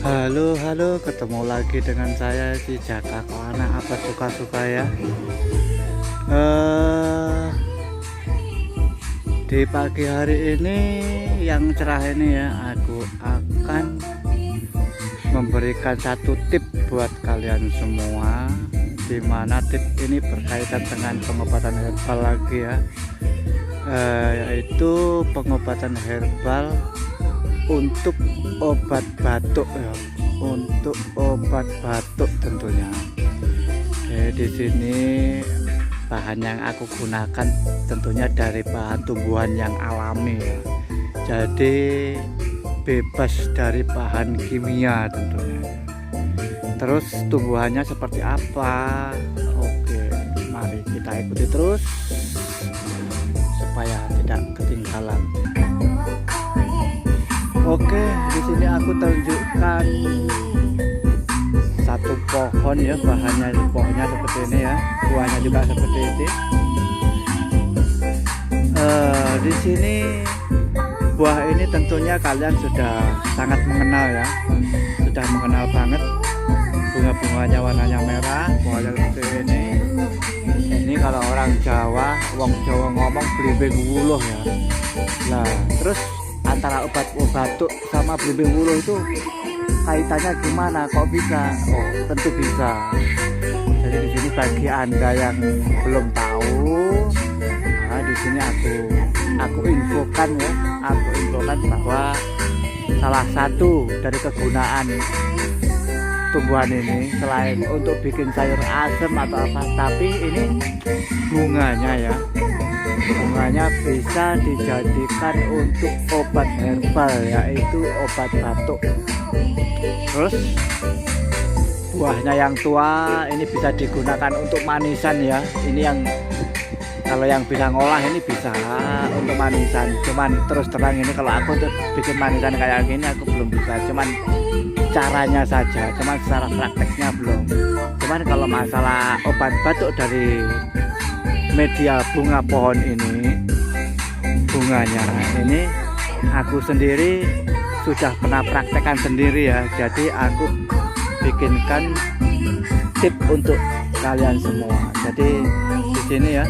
Halo, ketemu lagi dengan saya di Jakarta. Anak apa suka-suka ya. Di pagi hari ini yang cerah ini ya, aku akan memberikan satu tip buat kalian semua, dimana tip ini berkaitan dengan pengobatan herbal lagi ya, yaitu pengobatan herbal untuk obat batuk ya, untuk obat batuk tentunya. Di sini bahan yang aku gunakan tentunya dari bahan tumbuhan yang alami ya, jadi bebas dari bahan kimia tentunya. Terus tumbuhannya seperti apa? Oke, mari kita ikuti terus supaya tidak ketinggalan. Oke, di sini aku tunjukkan satu pohon ya, pohonnya seperti ini ya, buahnya juga seperti ini. Di sini buah ini tentunya kalian sudah sangat mengenal ya, sudah mengenal banget. Bunga-bunganya warnanya merah, buahnya seperti ini. Ini kalau orang Jawa, wong Jawa ngomong blimbing wuluh ya. Nah, terus antara obat batuk sama blimbing wuluh itu kaitannya gimana? Kok bisa? Oh, tentu bisa. Jadi di sini bagi Anda yang belum tahu, nah di sini aku infokan ya, bahwa salah satu dari kegunaan tumbuhan ini selain untuk bikin sayur asem atau apa, tapi ini bunganya ya, bunganya bisa dijadikan untuk obat herbal, yaitu obat batuk. Terus buahnya yang tua ini bisa digunakan untuk manisan ya. Ini yang kalau yang bisa ngolah ini bisa untuk manisan. Cuman terus terang ini kalau aku untuk bikin manisan kayak gini aku belum bisa. Cuman caranya saja, cuman secara prakteknya belum. Cuman kalau masalah obat batuk dari media bunga pohon ini, bunganya ini aku sendiri sudah pernah praktekkan sendiri ya. Jadi aku bikinkan tip untuk kalian semua. Jadi di sini ya,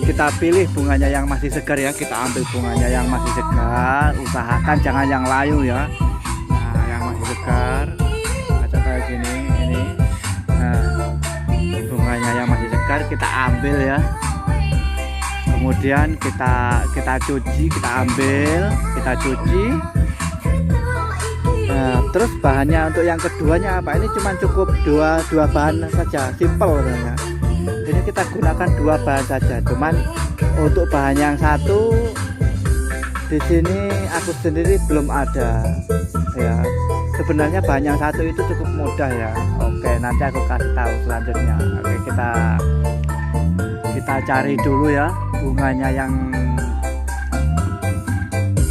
kita pilih bunganya yang masih segar ya, kita ambil bunganya yang masih segar, usahakan jangan yang layu ya. Nah, yang masih segar kaca kayak gini ini. Nah, bunganya yang masih segar kita ambil ya. Kemudian kita cuci, kita ambil, kita cuci. Nah, terus bahannya untuk yang keduanya apa? Ini cuma cukup dua bahan saja, simple sebenarnya. Ini kita gunakan dua bahan saja. Cuman untuk bahan yang satu di sini aku sendiri belum ada. Ya, sebenarnya bahan yang satu itu cukup mudah ya. Oke, nanti aku kasih tahu selanjutnya. Oke, kita cari dulu ya bunganya yang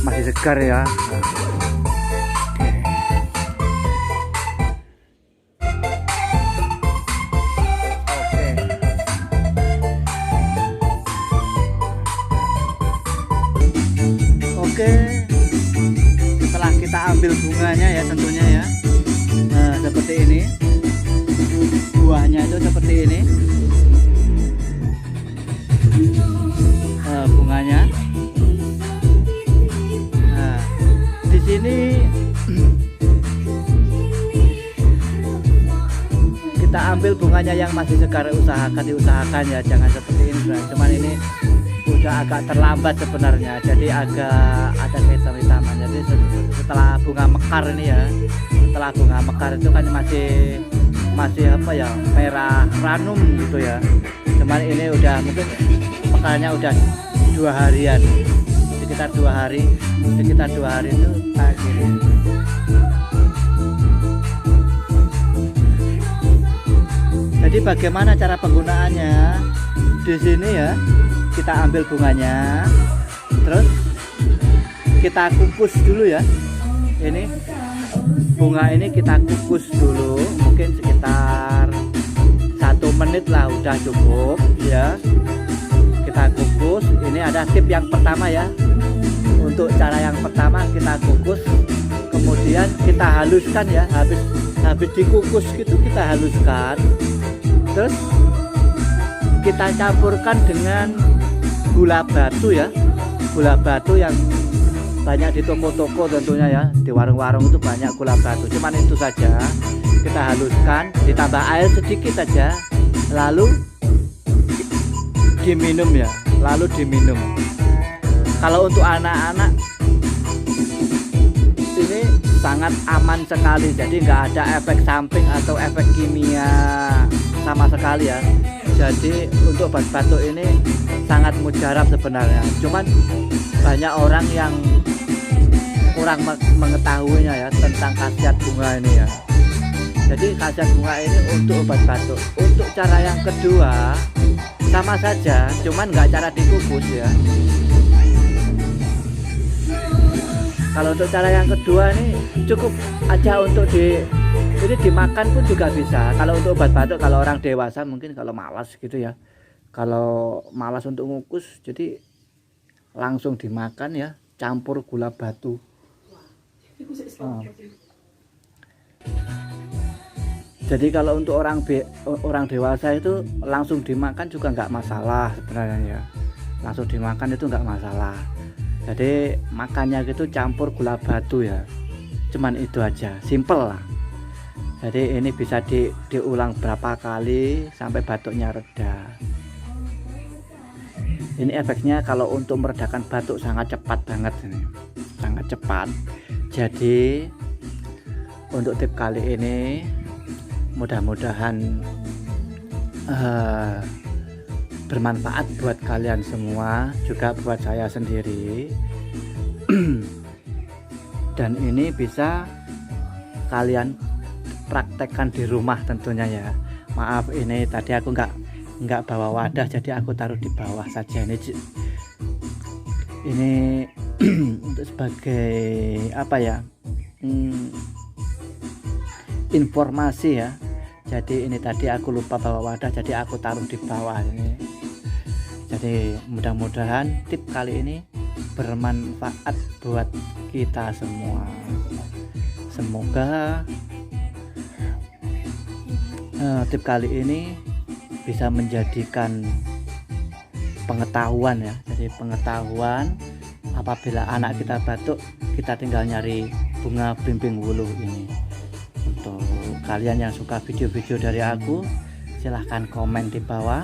masih segar ya. Oke, setelah kita ambil bunganya ya tentunya ya, nah seperti ini, buahnya itu seperti ini, bunganya. Nah, di sini kita ambil bunganya yang masih segar, diusahakan ya, jangan seperti ini. Cuman ini udah agak terlambat sebenarnya, jadi agak ada kehitam-hitaman. Jadi setelah bunga mekar ini ya, setelah bunga mekar itu kan masih apa ya, merah ranum gitu ya. Cuman ini udah mungkin mekarnya udah 2 harian, sekitar 2 hari itu kayak gini. Jadi bagaimana cara penggunaannya? Di sini ya, kita ambil bunganya, terus kita kukus dulu ya. Ini bunga ini kita kukus dulu, mungkin sekitar 1 menit lah udah cukup ya. Kita kukus. Ini ada tip yang pertama ya. Untuk cara yang pertama kita kukus kemudian kita haluskan ya, habis dikukus gitu kita haluskan, terus kita campurkan dengan gula batu ya, gula batu yang banyak di toko-toko tentunya ya, di warung-warung itu banyak gula batu. Cuman itu saja, kita haluskan, ditambah air sedikit saja, lalu diminum ya, lalu diminum. Kalau untuk anak-anak ini sangat aman sekali, jadi nggak ada efek samping atau efek kimia sama sekali ya. Jadi untuk obat batuk ini sangat mujarab sebenarnya, cuman banyak orang yang kurang mengetahuinya ya tentang khasiat bunga ini ya. Jadi khasiat bunga ini untuk obat batuk. Untuk cara yang kedua sama saja, cuman nggak cara dikukus ya. Kalau untuk cara yang kedua ini cukup aja untuk ini dimakan pun juga bisa. Kalau untuk obat batuk, kalau orang dewasa mungkin kalau malas gitu ya, kalau malas untuk ngukus, jadi langsung dimakan ya, campur gula batu. Jadi kalau untuk orang dewasa itu langsung dimakan juga nggak masalah sebenarnya ya, langsung dimakan itu nggak masalah. Jadi makannya gitu campur gula batu ya, cuman itu aja, simple lah. Jadi ini bisa diulang berapa kali sampai batuknya reda. Ini efeknya kalau untuk meredakan batuk sangat cepat banget ini, sangat cepat. Jadi untuk tip kali ini mudah-mudahan bermanfaat buat kalian semua, juga buat saya sendiri. Dan ini bisa kalian praktekkan di rumah tentunya ya. Maaf ini tadi aku nggak bawa wadah, jadi aku taruh di bawah saja. Ini untuk sebagai apa ya, informasi ya. Jadi ini tadi aku lupa bawa wadah, jadi aku taruh di bawah ini. Jadi mudah-mudahan tip kali ini bermanfaat buat kita semua. Semoga tip kali ini bisa menjadikan pengetahuan ya. Jadi pengetahuan apabila anak kita batuk, kita tinggal nyari bunga belimbing wuluh ini. Untuk kalian yang suka video-video dari aku, silahkan komen di bawah,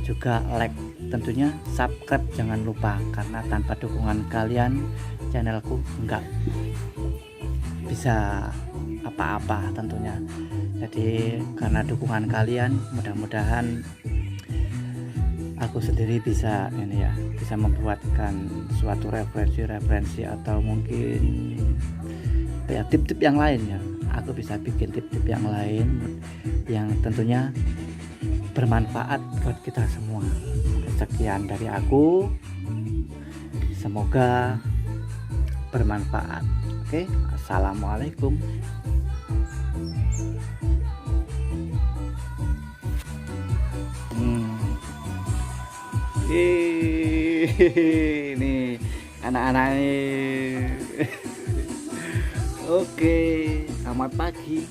juga like, tentunya subscribe jangan lupa, karena tanpa dukungan kalian channelku nggak bisa apa-apa tentunya. Jadi karena dukungan kalian, mudah-mudahan aku sendiri bisa ini ya, bisa membuatkan suatu referensi atau mungkin ya tip-tip yang lain ya. Aku bisa bikin tip-tip yang lain yang tentunya bermanfaat buat kita semua. Sekian dari aku, semoga bermanfaat. Oke, assalamualaikum. Ini anak-anak ini. Oke, selamat pagi.